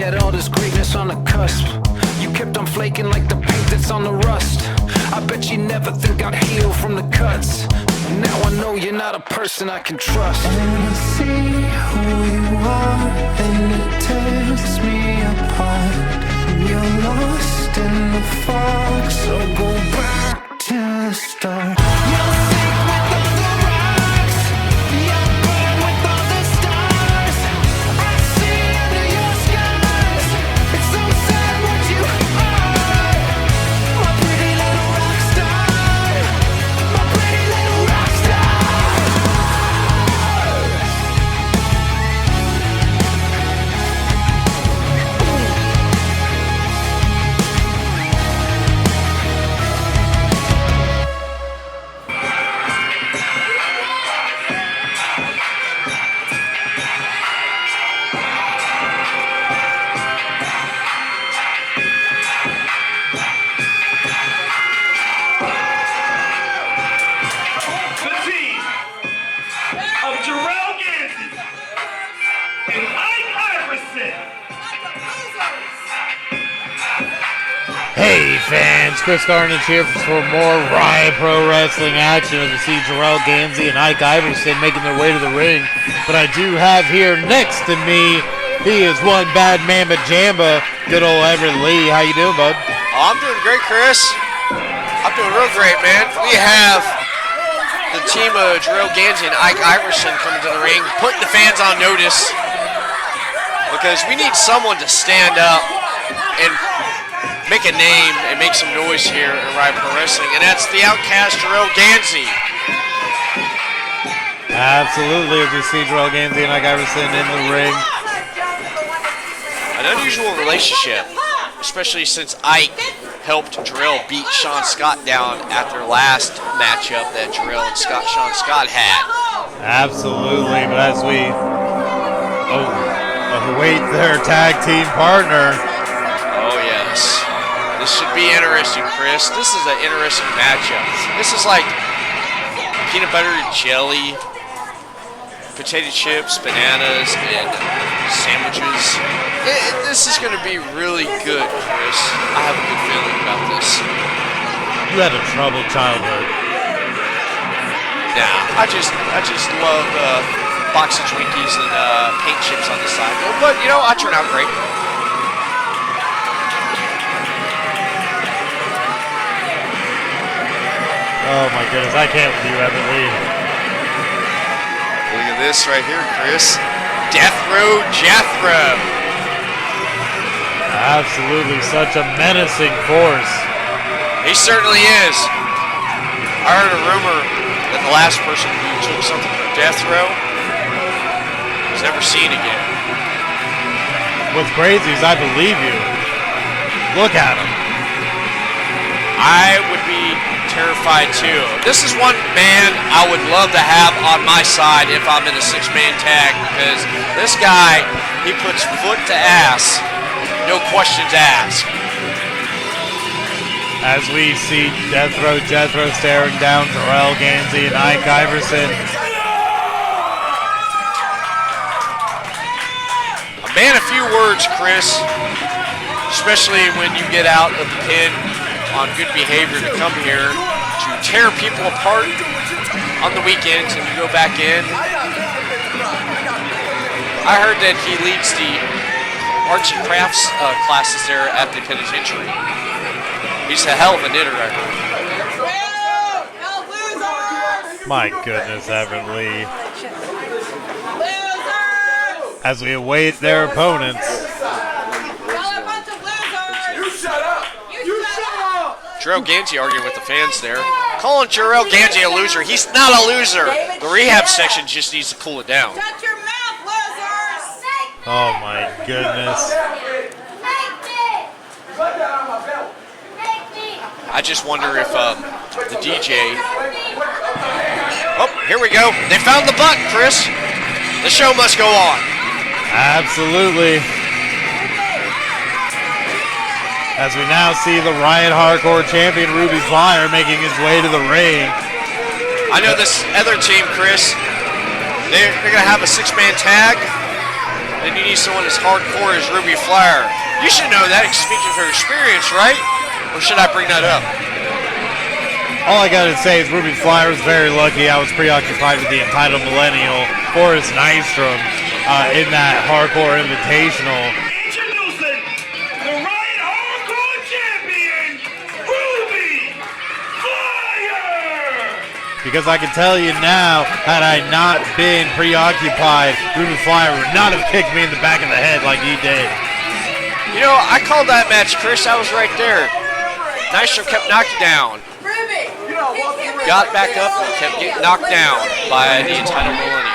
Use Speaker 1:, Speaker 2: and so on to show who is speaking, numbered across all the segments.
Speaker 1: had all this greatness on the cusp. You kept on flaking like the paint that's on the rust. I bet you never think I'd heal from the cuts. Now I know you're not a person I can trust.
Speaker 2: And I see who you are, and it tears me apart. You're lost in the fog, so go back to the start. You'll sink with all the rocks, you'll burn with all the stars. I see under your skies, it's so sad what you are. My pretty little rock star, my pretty little rock star.
Speaker 3: The team of Jorel Ganzy and Ike Iverson.
Speaker 4: Hey fans, Chris Carnage here for more Riot Pro Wrestling action as we see Jorel Ganzy and Ike Iverson making their way to the ring. But I do have here next to me, he is one bad mamba jamba, good old Everett Lee. How you doing, bud?
Speaker 5: Oh, I'm doing great, Chris. I'm doing real great, man. We have the team of Jorel Ganzy and Ike Iverson coming to the ring, putting the fans on notice because we need someone to stand up and make a name and make some noise here at Riot Pro Wrestling, and that's the outcast Jorel Ganzy.
Speaker 4: Absolutely, as we see Jorel Ganzy and Ike Iverson in the ring.
Speaker 5: An unusual relationship, especially since Ike helped Jorel beat Sean Scott down at their last matchup that Jorel and Sean Scott had.
Speaker 4: Absolutely, but as we await their tag team partner.
Speaker 5: Oh, yes. This should be interesting, Chris. This is an interesting matchup. This is like peanut butter and jelly, potato chips, bananas, and sandwiches. This is going to be really good, Chris. I have a good feeling about this.
Speaker 4: You had a troubled childhood.
Speaker 5: Nah, I just love box of Twinkies and paint chips on the side. But, you know, I turn out great.
Speaker 4: Oh my goodness, I can't with you, Everett Lee.
Speaker 5: Look at this right here, Chris. Deathrow Jethro.
Speaker 4: Absolutely, such a menacing force.
Speaker 5: He certainly is. I heard a rumor that the last person who took something from Deathrow was never seen again.
Speaker 4: What's crazy is I believe you. Look at him.
Speaker 5: I would be terrified too. This is one man I would love to have on my side if I'm in a six-man tag, because this guy, he puts foot to ass, no questions asked.
Speaker 4: As we see Jethro staring down Jorel Ganzy and Ike Iverson.
Speaker 5: A man of few words, Chris, especially when you get out of the pin on good behavior to come here to tear people apart on the weekends and you go back in. I heard that he leads the arts and crafts classes there at the penitentiary. He's a hell of a knitter, I heard.
Speaker 4: My goodness, Everett Lee. As we await their opponents.
Speaker 5: Jorel Ganzy arguing with the fans there. Calling Jorel Ganzy a loser. He's not a loser. The rehab section just needs to cool it down.
Speaker 6: Shut your mouth, losers!
Speaker 4: Oh my goodness.
Speaker 5: I just wonder if the DJ... Oh, here we go. They found the button, Chris. The show must go on.
Speaker 4: Absolutely. As we now see the Riot Hardcore champion Ruby Flyer making his way to the ring.
Speaker 5: I know this other team, Chris, they're going to have a six-man tag. then you need someone as hardcore as Ruby Flyer. You should know that, speaking from experience, right? Or should I bring that up?
Speaker 4: All I gotta say is Ruby Flyer was very lucky. I was preoccupied with the entitled millennial Forrest Nystrom in that hardcore invitational.
Speaker 3: Introducing the Riot Hardcore Champion, Ruby Flyer!
Speaker 4: Because I can tell you now, had I not been preoccupied, Ruby Flyer would not have kicked me in the back of the head like he did.
Speaker 5: You know, I called that match, Chris. I was right there. Nystrom kept knocking down. Got back up and kept getting knocked down by the entitled millennial.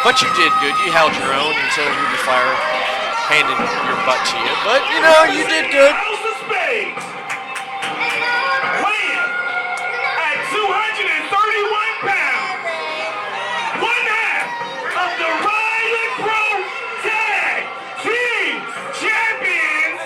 Speaker 5: But you did good. You held your own until Ruby Flyer handed your butt to you. But, you know, you did good.
Speaker 3: House of Spades, weighing at 231 pounds, one half of the Riot Pro Tag Team Champions,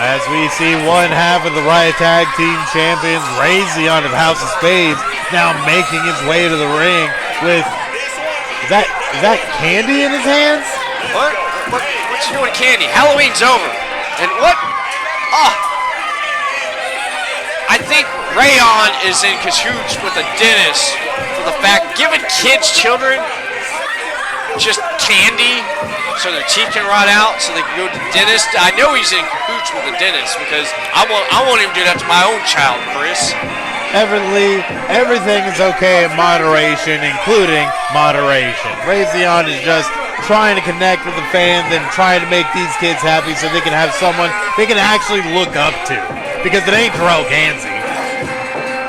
Speaker 4: As we see one half of the Riot Tag Team Champions, Rey Xion of House of Spades, now making his way to the ring with, is that candy in his hands?
Speaker 5: What's you doing, candy? Halloween's over. And what? Oh. I think Rey Xion is in cahoots with the dentist for the fact giving children, just candy so their teeth can rot out so they can go to the dentist. I know he's in cahoots with the dentist because I won't even do that to my own child, Chris.
Speaker 4: Everett Lee, everything is okay in moderation, including moderation. Rey Xion is just trying to connect with the fans and trying to make these kids happy so they can have someone they can actually look up to. Because it ain't Jorel Ganzy.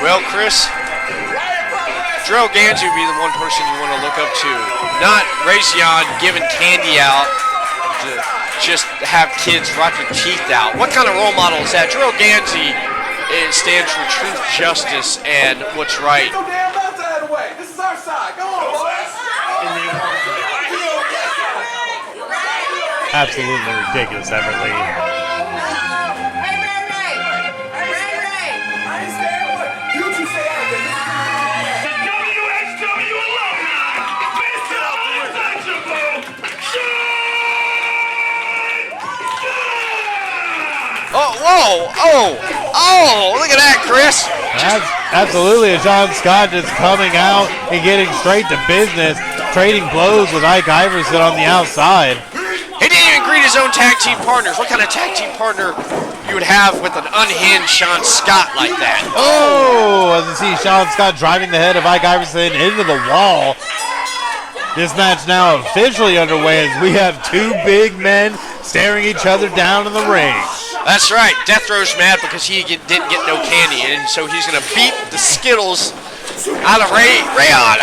Speaker 5: Well, Chris, Jorel Ganzy would be the one person you want to look up to. Not Rey Xion giving candy out to just have kids rot their teeth out. What kind of role model is that? Jorel Ganzy stands for truth, justice, and what's right.
Speaker 7: This is our side. Go on, boys.
Speaker 4: Absolutely ridiculous, Everett Lee.
Speaker 5: Oh, look at that, Chris.
Speaker 4: Absolutely, Sean Scott just coming out and getting straight to business, trading blows with Ike Iverson on the outside.
Speaker 5: He didn't even greet his own tag team partners. What kind of tag team partner you would have with an unhinged Sean Scott like that?
Speaker 4: Oh, as you see Sean Scott driving the head of Ike Iverson into the wall. This match now officially underway as we have two big men staring each other down in the ring.
Speaker 5: That's right. Deathrow's mad because he didn't get no candy, and so he's going to beat the Skittles out of Rey Xion.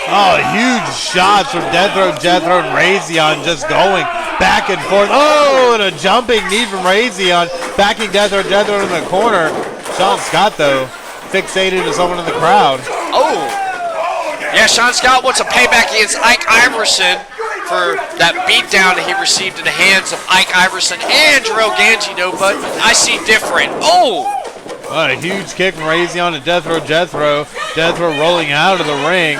Speaker 4: Oh, huge shots from Jethro and Rey Xion just going back and forth. Oh, and a jumping knee from Rey Xion, backing Jethro in the corner. Sean Scott, though, fixated to someone in the crowd.
Speaker 5: Oh. Yeah, Sean Scott wants a payback against Ike Iverson for that beatdown that he received in the hands of Ike Iverson and Jorel Ganzy, but I see different. Oh!
Speaker 4: What a huge kick from Rey Xion to Jethro. Jethro rolling out of the ring.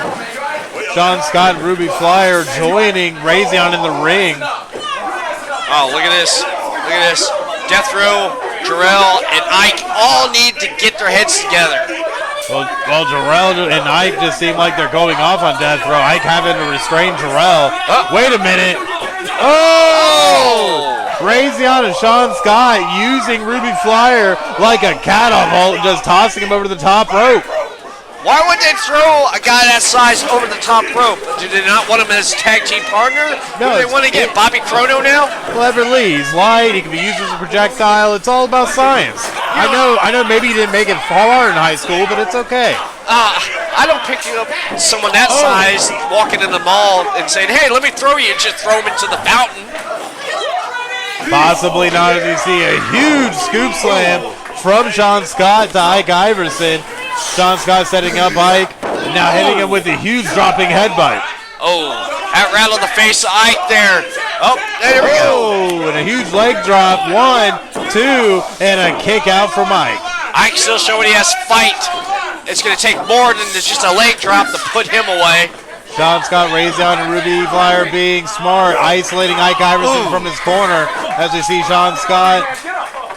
Speaker 4: Sean Scott and Ruby Flyer joining Rey Xion in the ring.
Speaker 5: Oh, look at this. Look at this. Deathrow, Jorel, and Ike all need to get their heads together.
Speaker 4: Well, Jorel and Ike just seem like they're going off on Deathrow. Ike having to restrain Jorel. Wait a minute. Oh! Rey Xion and Sean Scott using Ruby Flyer like a catapult, just tossing him over the top rope.
Speaker 5: Why would they throw a guy that size over the top rope? Do they not want him as tag team partner?
Speaker 4: No.
Speaker 5: Do they want to get Bobby Chrono now?
Speaker 4: Well, Everett Lee, he's light. He can be used as a projectile. It's all about science. I know. Maybe you didn't make it far in high school, but it's okay.
Speaker 5: I don't pick you up someone that size walking in the mall and saying, "Hey, let me throw you," and just throw him into the fountain.
Speaker 4: Possibly not, as you see a huge scoop slam from Sean Scott to Ike Iverson. Sean Scott setting up Ike, and now hitting him with a huge dropping headbutt.
Speaker 5: Oh, that rattled the face of Ike there. Oh, there we go.
Speaker 4: Oh, and a huge leg drop. 1, 2, and a kick out from Ike.
Speaker 5: Ike still showing he has fight. It's going to take more than just a leg drop to put him away.
Speaker 4: Sean Scott, Rey Xion, and Ruby Flyer being smart, isolating Ike Iverson from his corner as we see Sean Scott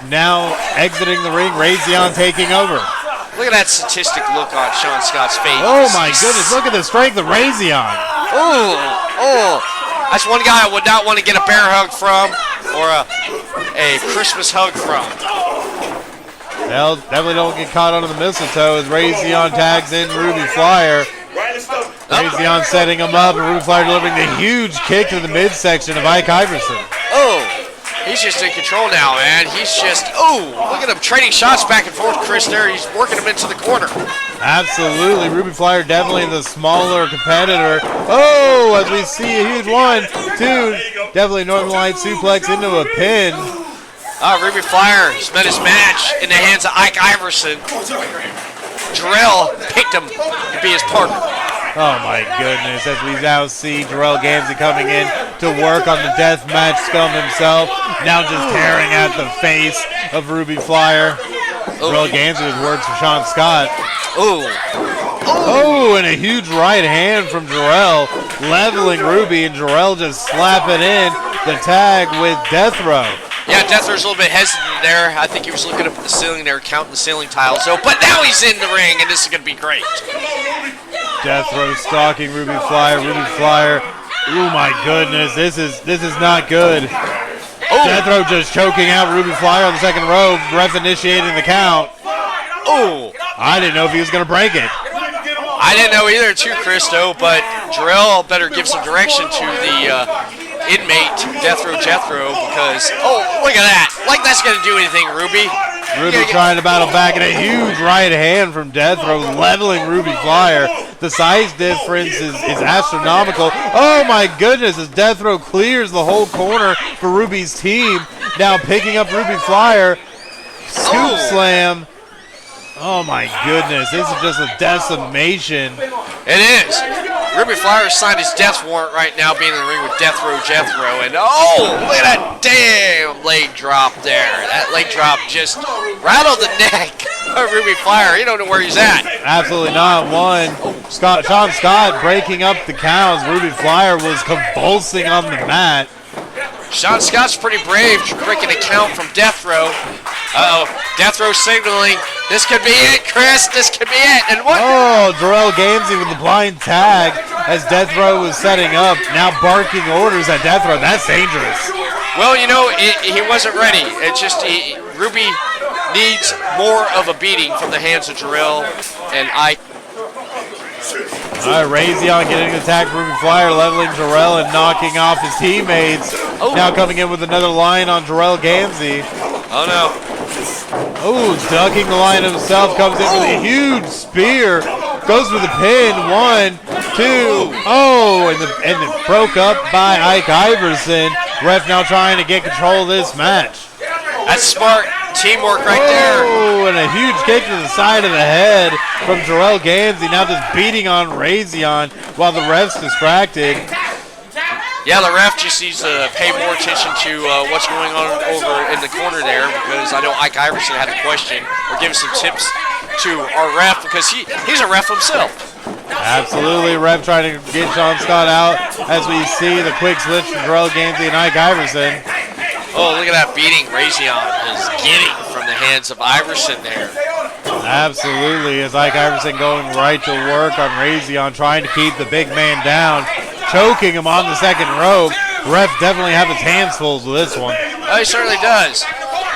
Speaker 4: now exiting the ring. Rey Xion taking over.
Speaker 5: Look at that sadistic look on Sean Scott's face.
Speaker 4: Oh my goodness, look at the strength of Rey Xion.
Speaker 5: Oh. That's one guy I would not want to get a bear hug from or a Christmas hug from.
Speaker 4: Well, definitely don't get caught under the mistletoe as Rey Xion tags in Ruby Flyer. Rey Xion setting him up and Ruby Flyer delivering the huge kick to the midsection of Ike Iverson.
Speaker 5: Oh, he's just in control now, man. He's just, look at him trading shots back and forth, Chris, there. He's working him into the corner.
Speaker 4: Absolutely. Ruby Flyer definitely the smaller competitor. Oh, as we see a huge 1, 2, definitely Northern Light suplex into a pin.
Speaker 5: Ruby Flyer spent his match in the hands of Ike Iverson. Jorel picked him to be his partner.
Speaker 4: Oh my goodness, as we now see Jorel Ganzy coming in to work on the deathmatch scum himself. Now just tearing at the face of Ruby Flyer. Jorel Ganzy with words for Sean Scott. Oh, and a huge right hand from Jorel, leveling Ruby, and Jorel just slapping in the tag with Deathrow.
Speaker 5: Yeah, Deathrow's a little bit hesitant there. I think he was looking up at the ceiling there, counting the ceiling tiles. But now he's in the ring, and this is going to be great.
Speaker 4: Deathrow stalking Ruby Flyer. Ruby Flyer. Oh my goodness, this is not good. Jethro just choking out Ruby Flyer on the second row. Ref initiating the count. I didn't know if he was going to break it.
Speaker 5: I didn't know either, too, Christo. But Jorel better give some direction to the inmate Jethro because look at that. Like that's going to do anything, Ruby.
Speaker 4: Ruby trying to battle back, and a huge right hand from Deathrow leveling Ruby Flyer. The size difference is astronomical. Oh my goodness, as Deathrow clears the whole corner for Ruby's team. Now picking up Ruby Flyer. Scoop slam. Oh my goodness, this is just a decimation.
Speaker 5: It is. Ruby Flyer signed his death warrant right now, being in the ring with Jethro, and look at that damn leg drop there. That leg drop just rattled the neck of Ruby Flyer. You don't know where he's at.
Speaker 4: Absolutely not. Sean Scott breaking up the counts. Ruby Flyer was convulsing on the mat.
Speaker 5: Sean Scott's pretty brave, breaking a count from Deathrow. Deathrow signaling. This could be it, Chris. This could be it. And what?
Speaker 4: Oh, Jorel Ganzy with the blind tag as Deathrow was setting up. Now barking orders at Deathrow. That's dangerous.
Speaker 5: Well, you know, he wasn't ready. It's just Ruby needs more of a beating from the hands of Jorel and Ike.
Speaker 4: All right, Rey Xion getting the tag for Ruby Flyer, leveling Jorel and knocking off his teammates. Now coming in with another line on Jorel Ganzy.
Speaker 5: Oh, no.
Speaker 4: Oh, ducking the line himself, comes in with a huge spear. Goes for the pin, 1, 2. Oh, and it broke up by Ike Iverson. Ref now trying to get control of this match.
Speaker 5: That's smart teamwork right there.
Speaker 4: Oh, and a huge kick to the side of the head from Jorel Ganzy. Now just beating on Rey Xion while the ref's distracted.
Speaker 5: Yeah, the ref just needs to pay more attention to what's going on over in the corner there, because I know Ike Iverson had a question or give some tips to our ref, because he's a ref himself.
Speaker 4: Absolutely, ref trying to get Sean Scott out as we see the quick switch from Jorel Ganzy and Ike Iverson.
Speaker 5: Oh, look at that beating Rey Xion is getting from the hands of Iverson there.
Speaker 4: Absolutely, as Ike Iverson going right to work on Rey Xion, trying to keep the big man down, choking him on the second rope. Ref definitely have his hands full with this one.
Speaker 5: Oh, he certainly does.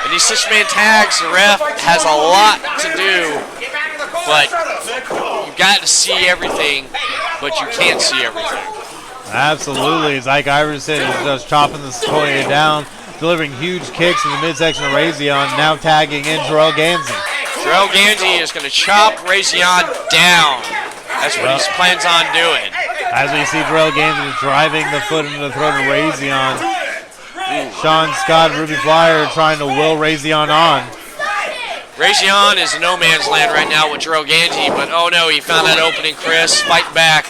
Speaker 5: In these six-man tags, the ref has a lot to do, but you've got to see everything, but you can't see everything.
Speaker 4: Absolutely, as Ike Iverson is just chopping the Sequoia down, delivering huge kicks in the midsection of Rey Xion, now tagging in Jorel Ganzy.
Speaker 5: Jorel Ganzy is going to chop Rey Xion down. That's what he plans on doing.
Speaker 4: As we see Jorel Ganzy driving the foot into the throat of Rey Xion. Sean Scott, Ruby Flyer trying to will Rey Xion on.
Speaker 5: Rey Xion is in no man's land right now with Jorel Ganzy, but oh no, he found that opening, Chris. Fight back.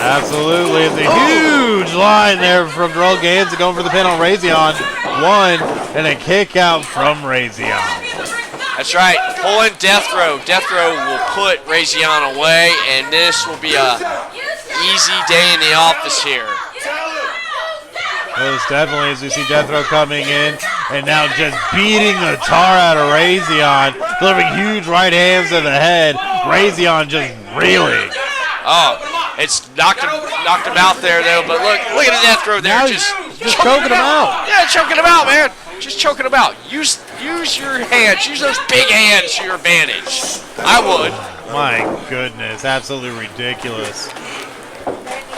Speaker 4: Absolutely. It's a huge line there from Jorel Ganzy going for the pin on Rey Xion. 1, and a kick out from Rey Xion.
Speaker 5: That's right. Pulling Deathrow. Deathrow will put Rey Xion away, and this will be a easy day in the office here.
Speaker 4: Most definitely, as we see Jethro coming in and now just beating the tar out of Rey Xion, delivering huge right hands to the head. Rey Xion just reeling.
Speaker 5: Oh, it's knocked him out there though. But look at the Deathrow there,
Speaker 4: Now
Speaker 5: just
Speaker 4: choking him out.
Speaker 5: Yeah, choking him out, man. Just choking him out. Use your hands. Use those big hands to your advantage. I would.
Speaker 4: My goodness, absolutely ridiculous.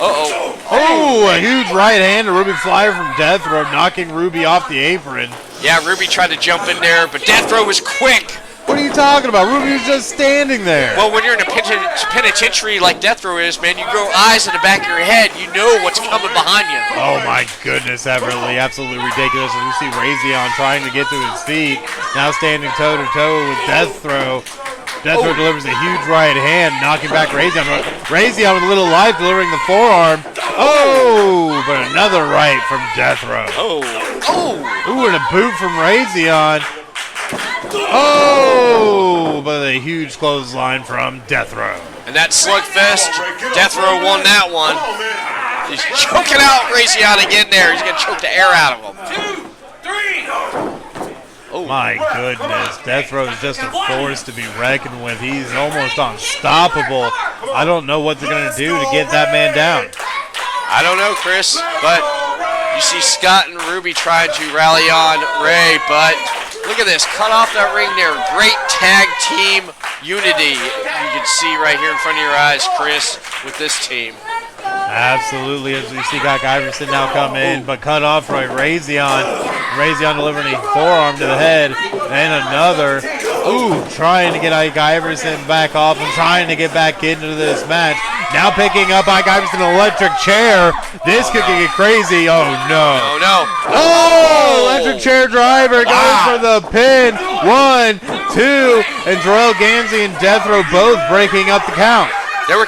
Speaker 5: Uh-oh.
Speaker 4: Oh, a huge right hand to Ruby Flyer from Deathrow, knocking Ruby off the apron.
Speaker 5: Yeah, Ruby tried to jump in there, but Deathrow was quick.
Speaker 4: What are you talking about? Ruby was just standing there.
Speaker 5: Well, when you're in a penitentiary like Deathrow is, man, you grow eyes in the back of your head. You know what's coming behind you.
Speaker 4: Oh my goodness, Everett, absolutely ridiculous. As we see Rey Xion trying to get to his feet, now standing toe-to-toe with Deathrow. Deathrow delivers a huge right hand, knocking back Rey Xion. Rey Xion with a little life, delivering the forearm. Oh, but another right from Deathrow. Ooh, and a boot from Rey Xion. Oh, but a huge clothesline from Deathrow.
Speaker 5: And that slugfest, Deathrow won that one. He's choking out Rey Xion again there. He's going to choke the air out of him.
Speaker 3: 2, 3.
Speaker 4: Oh my goodness, Deathrow is just a force to be reckoned with. He's almost unstoppable. I don't know what they're going to do to get that man down.
Speaker 5: I don't know, Chris, but you see Scott and Ruby trying to rally on Rey, but look at this, cut off that ring there. Great tag team unity you can see right here in front of your eyes, Chris, with this team.
Speaker 4: Absolutely, as we see Ike Iverson now come in, but cut off by Rey Xion. Rey Xion delivering a forearm to the head, and another. Ooh, trying to get Ike Iverson back off and trying to get back into this match. Now picking up Ike Iverson, electric chair. This could get crazy. Oh no.
Speaker 5: Oh no.
Speaker 4: Oh, electric chair driver goes for the pin. 1, 2, and Jorel Ganzy and Deathrow both breaking up the count.
Speaker 5: They were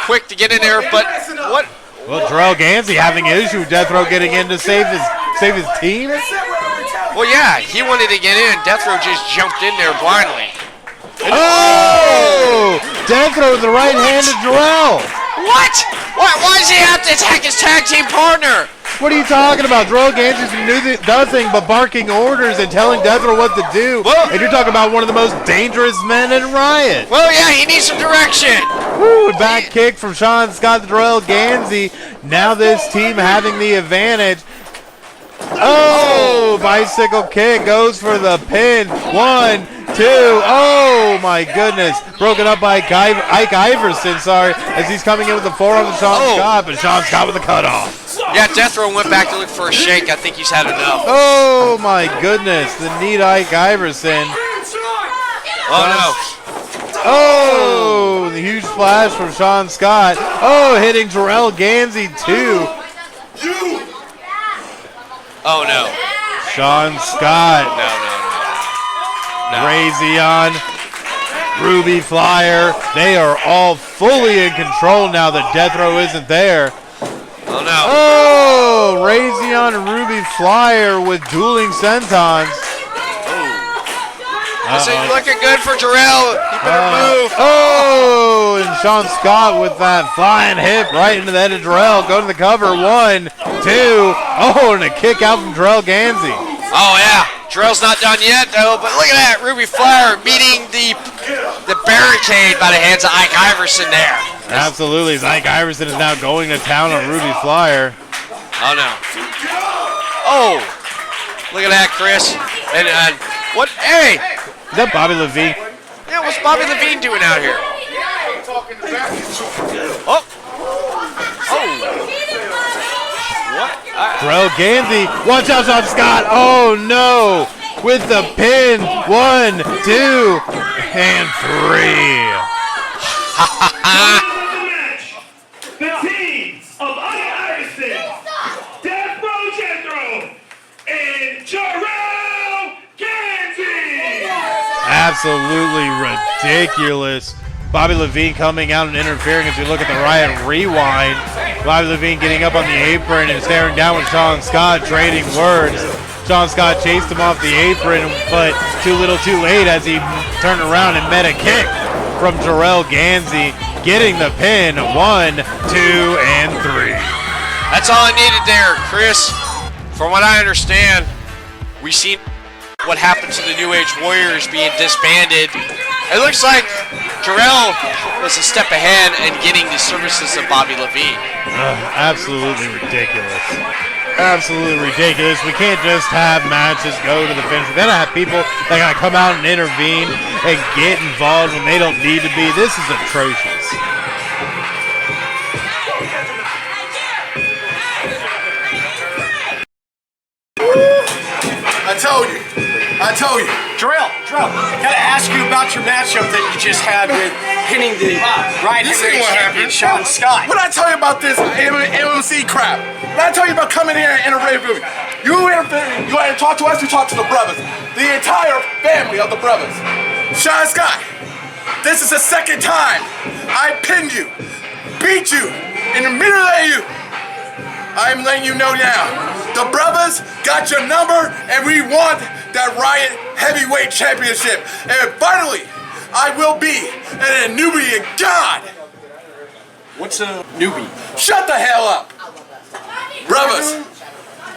Speaker 5: quick to get in there, but what?
Speaker 4: Well, Jorel Ganzy having an issue with Deathrow getting in to save his team.
Speaker 5: Well, yeah, he wanted to get in. Deathrow just jumped in there blindly.
Speaker 4: Oh! Deathrow with the right hand to Jorel.
Speaker 5: What? Why does he have to attack his tag team partner?
Speaker 4: What are you talking about? Jorel Ganzy does nothing but barking orders and telling Deathrow what to do.
Speaker 5: Well,
Speaker 4: and you're talking about one of the most dangerous men in Riot.
Speaker 5: Well, yeah, he needs some direction.
Speaker 4: Woo, back kick from Sean Scott to Jorel Ganzy. Now this team having the advantage. Oh, bicycle kick goes for the pin. 1, 2. Oh my goodness. Broken up by Ike Iverson, as he's coming in with the forearm of Sean Scott, but Sean Scott with the cutoff.
Speaker 5: Yeah, Deathrow went back to look for a shake. I think he's had enough.
Speaker 4: Oh my goodness. The neat Ike Iverson.
Speaker 5: Oh no.
Speaker 4: Oh, the huge splash from Sean Scott. Oh, hitting Jorel Ganzy too.
Speaker 5: Oh no.
Speaker 4: Sean Scott.
Speaker 5: No.
Speaker 4: Rey Xion, Ruby Flyer, they are all fully in control now that Deathrow isn't there.
Speaker 5: Oh no.
Speaker 4: Oh, Rey Xion and Ruby Flyer with dueling sentons.
Speaker 5: This ain't looking good for Jorel. He better move.
Speaker 4: Oh, and Sean Scott with that flying hip right into the head of Jorel. Go to the cover. 1, 2. Oh, and a kick out from Jorel Ganzy.
Speaker 5: Oh yeah. Jorel's not done yet though, but look at that. Ruby Flyer meeting the barricade by the hands of Ike Iverson there.
Speaker 4: Absolutely. Ike Iverson is now going to town on Ruby Flyer.
Speaker 5: Oh no. Oh. Look at that, Chris. And what? Hey.
Speaker 4: Is that Bobby Levine?
Speaker 5: Yeah, what's Bobby Levine doing out here? Oh. What?
Speaker 4: Jorel Ganzy. Watch out, Sean Scott. Oh, no. With the pin. 1, 2, and 3.
Speaker 3: The team of Ike Iverson, Deathrow Jethro, and Jorel Ganzy.
Speaker 4: Absolutely ridiculous. Bobby Levine coming out and interfering as we look at the Riot Rewind. Bobby Levine getting up on the apron and staring down with Sean Scott, trading words. Sean Scott chased him off the apron, but too little too late as he turned around and met a kick from Jorel Ganzy, getting the pin. 1, 2, and 3.
Speaker 5: That's all I needed there, Chris. From what I understand, we seen what happened to the New Age Warriors being disbanded. It looks like Jorel was a step ahead in getting the services of Bobby Levine.
Speaker 4: Absolutely ridiculous. Absolutely ridiculous. We can't just have matches go to the finish. We gotta have people that gotta come out and intervene and get involved when they don't need to be. This is atrocious.
Speaker 8: I told you.
Speaker 9: Jorel, gotta ask you about your matchup that you just had with hitting the Riot Heavyweight Champion Sean Scott.
Speaker 8: What I tell you about this MMC crap? What I tell you about coming here and interviewing? You want to talk to us, you talk to the brothers. The entire family of the brothers. Sean Scott, this is the second time I pinned you, beat you, and humiliated you. I'm letting you know now, the brothers got your number and we want that Riot Heavyweight Championship. And finally, I will be an Nubian god.
Speaker 9: What's a newbie?
Speaker 8: Shut the hell up. Brothers,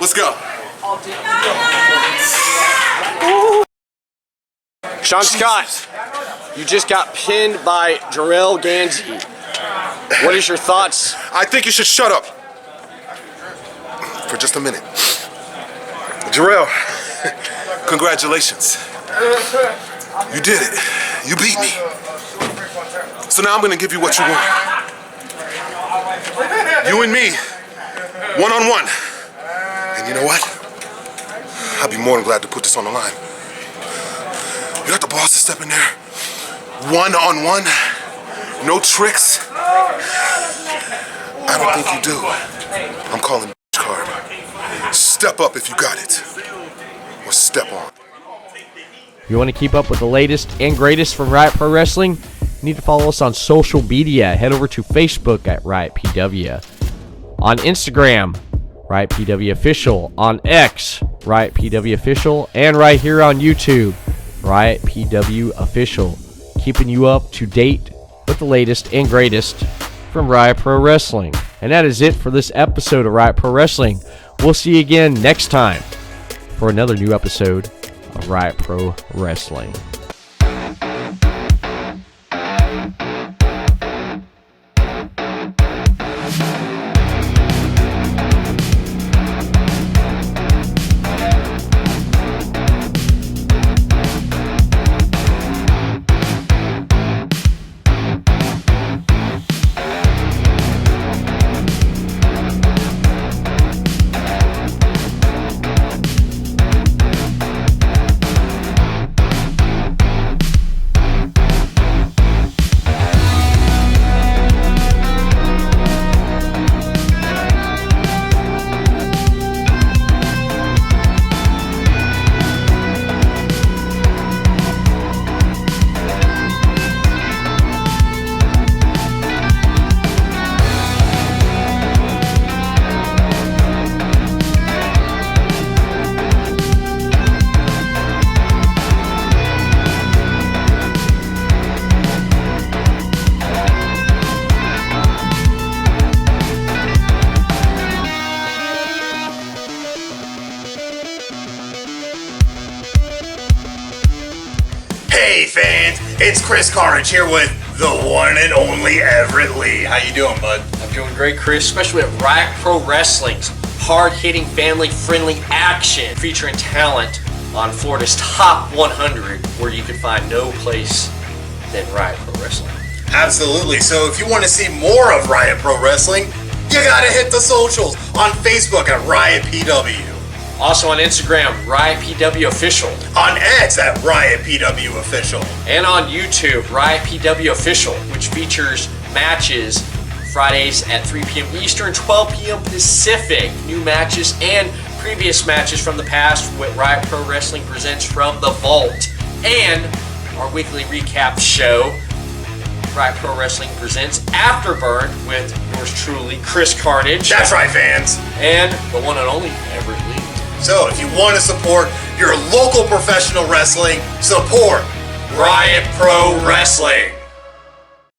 Speaker 8: let's go.
Speaker 9: Sean Scott, you just got pinned by Jorel Ganzy. What is your thoughts?
Speaker 8: I think you should shut up for just a minute. Jorel, congratulations. You did it. You beat me. So now I'm gonna give you what you want. You and me, one-on-one. And you know what? I'd be more than glad to put this on the line. You got the balls to step in there, one-on-one, no tricks. I don't think you do. I'm calling card. Step up if you got it, or step on.
Speaker 10: If you want to keep up with the latest and greatest from Riot Pro Wrestling, you need to follow us on social media. Head over to Facebook at Riot PW. On Instagram, Riot PW Official. On X, Riot PW Official. And right here on YouTube, Riot PW Official. Keeping you up to date with the latest and greatest from Riot Pro Wrestling. And that is it for this episode of Riot Pro Wrestling. We'll see you again next time for another new episode of Riot Pro Wrestling.
Speaker 11: Hey fans, it's Chris Carnage here with the one and only Everett Lee. How you doing, bud?
Speaker 5: I'm doing great, Chris, especially at Riot Pro Wrestling's hard-hitting, family-friendly action featuring talent on Florida's top 100, where you can find no place than Riot Pro Wrestling.
Speaker 11: Absolutely. So if you want to see more of Riot Pro Wrestling, you gotta hit the socials on Facebook at Riot PW.
Speaker 5: Also on Instagram, Riot PW Official.
Speaker 11: On X at Riot PW Official.
Speaker 5: And on YouTube, Riot PW Official, which features matches Fridays at 3 p.m. Eastern, 12 p.m. Pacific. New matches and previous matches from the past, what Riot Pro Wrestling presents from the Vault. And our weekly recap show, Riot Pro Wrestling presents Afterburn with yours truly, Chris Carnage.
Speaker 11: That's right, fans.
Speaker 5: And the one and only Everett Lee.
Speaker 11: So if you want to support your local professional wrestling, support Riot Pro Wrestling.